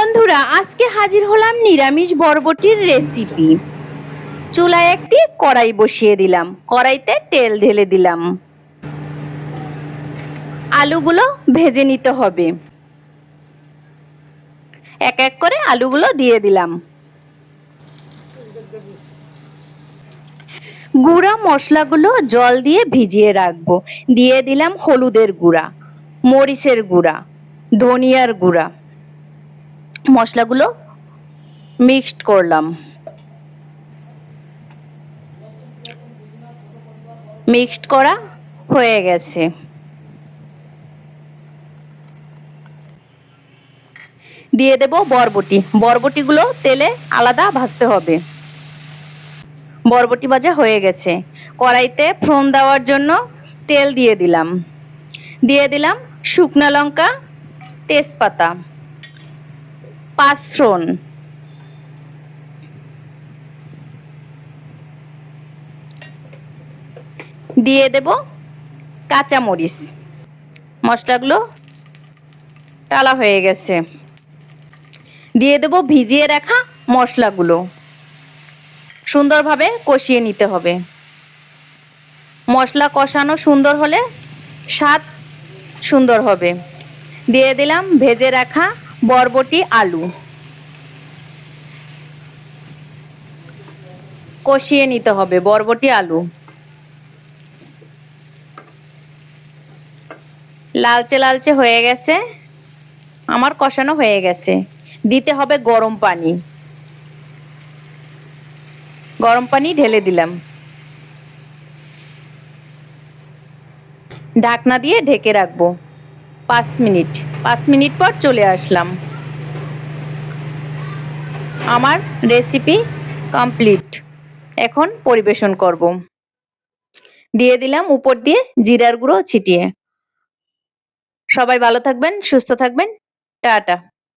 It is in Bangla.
বন্ধুরা, আজকে হাজির হলাম নিরামিষ বরবটির রেসিপি। চুলায় একটি কড়াই বসিয়ে দিলাম, কড়াইতে তেল ঢেলে দিলাম। আলুগুলো ভেজে নিতে হবে। এক এক করে আলুগুলো দিয়ে দিলাম। গুঁড়া মশলাগুলো জল দিয়ে ভিজিয়ে রাখবো। দিয়ে দিলাম হলুদের গুঁড়া, মরিচের গুঁড়া, ধনিয়ার গুঁড়া। মশলাগুলো মিক্সড করলাম। মিক্সড করা হয়ে গেছে। দিয়ে দেব বরবটি। বরবটিগুলো তেলে আলাদা ভাজতে হবে। বরবটি ভাজা হয়ে গেছে। কড়াইতে ফোড়ন দেওয়ার জন্য তেল দিয়ে দিলাম। দিয়ে দিলাম শুকনো লঙ্কা, তেজপাতা, পাঁচফোড়ন, দিয়ে দেব কাঁচামরিচ। মশলাগুলো টালা হয়ে গেছে। দিয়ে দেব ভিজিয়ে রাখা মশলাগুলো। সুন্দরভাবে কষিয়ে নিতে হবে। মশলা কষানো সুন্দর হলে স্বাদ সুন্দর হবে। দিয়ে দিলাম ভেজে রাখা বরবটি, আলু। কষিয়ে নিতে হবে বরবটি আলু। লালচে লালচে হয়ে গেছে, আমার কষানো হয়ে গেছে। দিতে হবে গরম পানি। গরম পানি ঢেলে দিলাম। ঢাকনা দিয়ে ঢেকে রাখবো 5 মিনিট। 5 মিনিট পর চলে আসলাম। আমার রেসিপি কমপ্লিট। এখন পরিবেশন করব। দিয়ে দিলাম উপর দিয়ে জিরার গুঁড়ো ছিটিয়ে। সবাই ভালো থাকবেন, সুস্থ থাকবেন। টাটা।